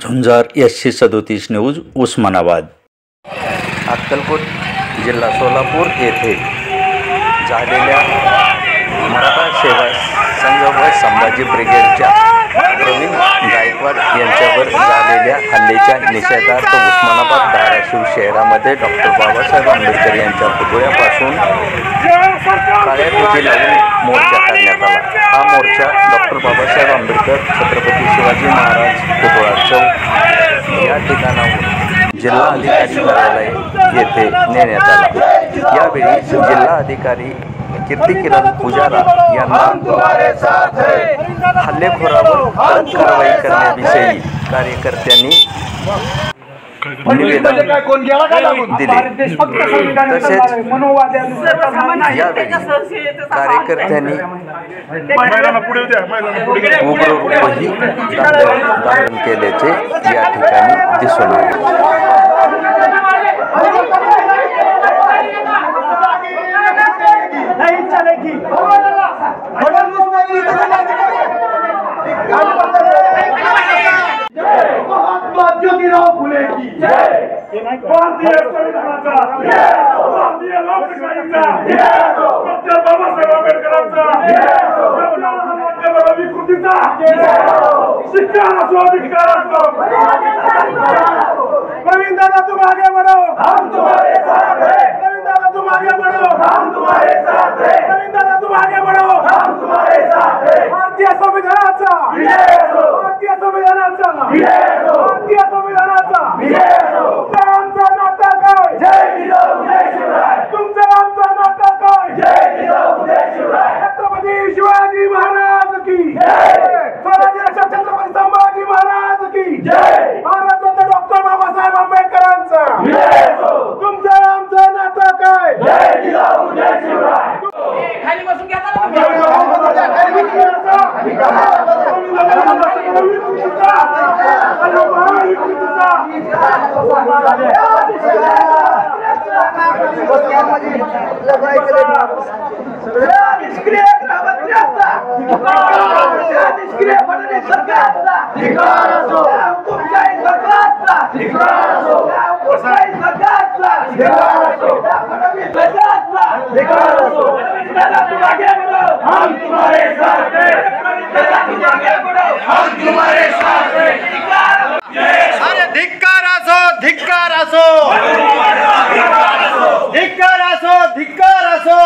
झुंजार SC37 news Osmanabad. Akkalkot जिल्हा सोलापूर येथे झालेल्या मराठा सेवा संघ व संभाजी ब्रिगेडच्या प्रवीण गायकवाड यांच्यावर झालेल्या हल्ल्याच्या निषेधार्थ उस्मानाबाद धाराशिव शहरामध्ये डॉक्टर बाबासाहेब आंबेडकर यांच्या पुतळ्यापासून काळ्या फिती लावून मोर्चा काढण्यात आला। हा मोर्चा डॉक्टर बाबासाहेब आंबेडकर छत्रपती शिवाजी महाराज पुतळा चौक या ठिकाणाहून जिल्हा अधिकारी कार्यालय येथे नेण्यात आला। यावेळी जिल्हा अधिकारी कीर्तिकिरण पुजारा यांना हल्लेखोरावर कडक कारवाई करण्याविषयी कार्यकर्त्यांनी निवेदन दिले। तसेच यावेळी कार्यकर्त्यांनी उग्र रूपही धारण केल्याचे या ठिकाणी दिसून आले। ज्योतिराव फुले की जय, भारतीय संविधानाचा जय, भारतीय लोकशाहीचा जय, डॉक्टर बाबासाहेब आंबेडकरांचा जय, राज्याला विकृतीचा जय, धिक्कार असो धिक्कार असो। प्रवीण दादा तुम आगे बढ़ो, हम तुम्हारे साथ हैं। प्रवीण दादा तुम आगे बढ़ो, हम तुम्हारे साथ हैं। प्रवीण दादा तुम आगे बढ़ो, हम तुम्हारे साथ हैं। भारतीय संविधानाचा जय हो, भारतीय संविधानाचा जय हो, भारतीय संविधानाचा जय हो। तुमचा आमचा नाता काय जय जिजाऊ जय शिवराय, तुमचा आमचा नाता काय जय जिजाऊ जय शिवराय। छत्रपती शिवाजी महाराज की जय, स्वराज्य रक्षक छत्रपती संभाजी महाराज की जय, भारतरत्न डॉक्टर बाबासाहेब आंबेडकरांचा जय हो। तुमचा आमचा नाता काय जय जिजाऊ जय शिवराय। खाली बसून घ्या ना, निष्क्रिय ग्रामपंचायतचा निष्क्रिय फडणवीस सरकारचा धिक्कार असो, हुकुमशाही सरकारचा धिक्कार असो, हुकुमशाही सरकारचा धिक्कार असो, फडणवीस सरकारचा धिक्कार असो। दादा तुम आगे बढ़ो, हम तुम्हारे साथ हैं। दादा तुम आगे बढ़ो, हम तुम्हारे साथ हैं। अरे धिक्कार असो धिक्कार असो धिक्कार असो धिक्कार असो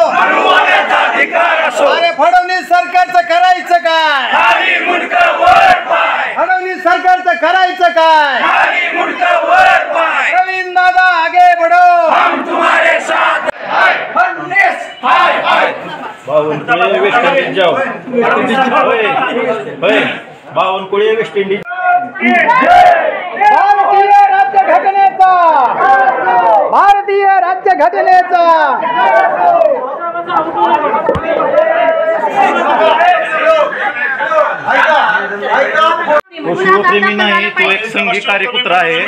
धिक्कार असो। अरे फडणवीस सरकारचं करायचं काय, खाली मुंडकं वर पाय, फडणवीस सरकारचं करायचं काय, खाली मुंडकं वर पाय। प्रवीण दादा आगे बढ़ो, हम तुम्हारे साथ हैं। फडणवीस हाय हाय। बावनकुळे वेस्ट इंडिज जाओ बावनकुळे वेस्ट इंडिज। भारतीय राज्यघटनेचा भारतीय राज्यघटनेचा तो शिवप्रेमी नाही, तो एक संघी कार्यकुत्रा आहे।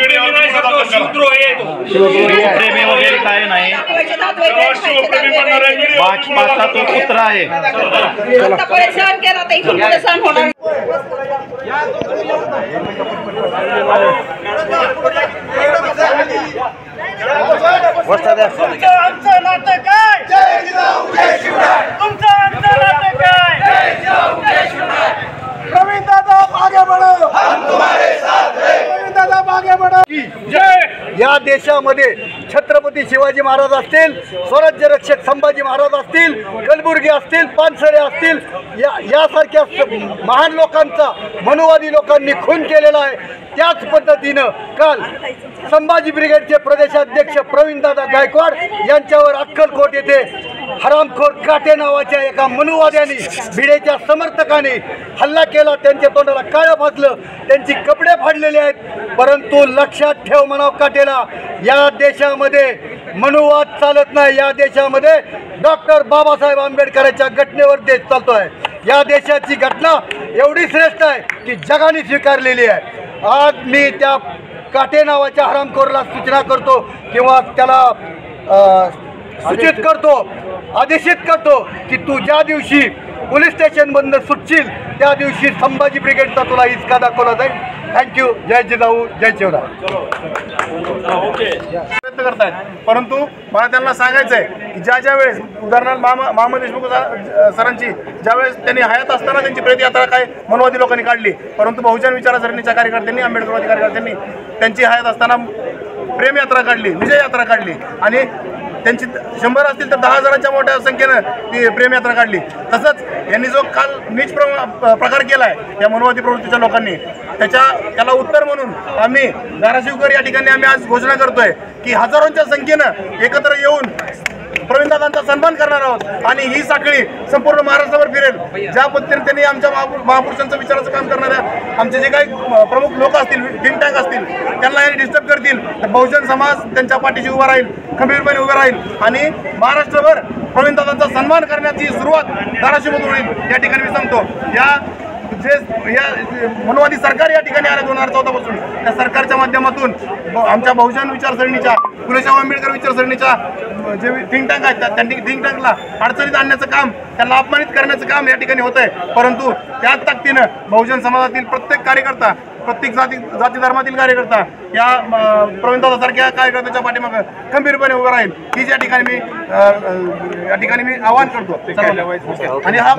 शिवप्रेमी वगैरे काय नाही, भाजपाचा तो कुत्रा आहे। तुमचं आमचं नातं काय जय जिजाऊ जय शिवराय, तुमचं आमचं नातं काय जय जिजाऊ जय शिवराय। प्रवीण दादा आगे बढ़ो, हम तुम्हारे साथ हैं। प्रवीण दादा आगे बढ़ो जय। या देशामध्ये छत्रपती शिवाजी महाराज असतील, स्वराज्य रक्षक संभाजी महाराज असतील, कलबुर्गी असतील, पानसरे असतील, यासारख्या महान लोकांचा मनुवादी लोकांनी खून केलेला आहे। त्याच पद्धतीनं काल संभाजी ब्रिगेडचे प्रदेशाध्यक्ष प्रवीण दादा गायकवाड यांच्यावर अक्कलकोट येथे हरामखोर काटे नावाच्या एका मनुवाद्याने भिडेच्या समर्थकाने हल्ला केला। त्यांच्या तोंडाला काळं फासलं, त्यांची कपडे फाडलेले आहेत। परंतु लक्षात ठेव म्हणाव काटेला, या देशामध्ये मनुवाद चालत नाही। या देशामध्ये डॉक्टर बाबासाहेब आंबेडकरांच्या घटनेवर देश चालतो आहे। या देशाची घटना एवढी श्रेष्ठ आहे की जगाने स्वीकारलेली आहे। आज मी त्या काटे नावाच्या हरामखोरला सूचना करतो किंवा त्याला सूचित करतो, आदेशित करतो की तू ज्या दिवशी पोलीस स्टेशन बंद सुटशील त्या दिवशी संभाजी ब्रिगेडचा तुला हिसका दाखवला जाईल। थँक्यू. जय जिजाऊ, जय शिवराय. प्रयत्न करतायत, परंतु मला त्यांना सांगायचं आहे की ज्या वेळेस उदाहरणार्थ मामा देशमुख सरांची ज्यावेळेस त्यांनी हयात असताना त्यांची प्रेत यात्रा काय मनोवादी लोकांनी काढली, परंतु बहुजन विचारसरणीच्या कार्यकर्त्यांनी, आंबेडकरवादी कार्यकर्त्यांनी त्यांची हयात असताना प्रेम यात्रा काढली, विजय यात्रा काढली आणि त्यांची 100 असतील तर 10,000च्या मोठ्या संख्येनं ती प्रेमयात्रा काढली. तसंच यांनी जो काल नीच प्रकार केला आहे या मनोवादी प्रवृत्तीच्या लोकांनी, त्याला उत्तर म्हणून आम्ही धाराशिवकर या ठिकाणी आम्ही आज घोषणा करतोय की हजारोंच्या संख्येनं एकत्र येऊन प्रवीणदादांचा सन्मान करणार आहोत आणि ही साखळी संपूर्ण महाराष्ट्रावर फिरेल. ज्या पद्धतीने त्यांनी आमच्या महापुरुषांचं विचाराचं काम करणाऱ्या आमचे जे काही प्रमुख लोक असतील, थिंक टँक असतील, त्यांना हे डिस्टर्ब करतील तर बहुजन समाज त्यांच्या पाठीशी उभा राहील, खंबीरपणे उभा राहील आणि महाराष्ट्रभर प्रवीणदादांचा सन्मान करण्याची सुरुवात धाराशिवमधून होईल. या ठिकाणी मी सांगतो, या मनोवादी सरकार या ठिकाणी आलं 2014 पासून, त्या सरकारच्या माध्यमातून आमच्या बहुजन विचारसरणीच्या, फुले शाहू आंबेडकर विचारसरणीच्या जे थिंक टँक आहेत त्या थिंक टँकला अडचणीत आणण्याचं काम, त्यांना अपमानित करण्याचं काम या ठिकाणी होत आहे. परंतु त्याच ताकदीनं बहुजन समाजातील प्रत्येक कार्यकर्ता, प्रत्येक जाती धर्मातील कार्यकर्ता या प्रवीणदादासारख्या कार्यकर्त्याच्या पाठीमागे खंबीरपणे उभं राहील ही या ठिकाणी मी आवाहन करतो. आणि हा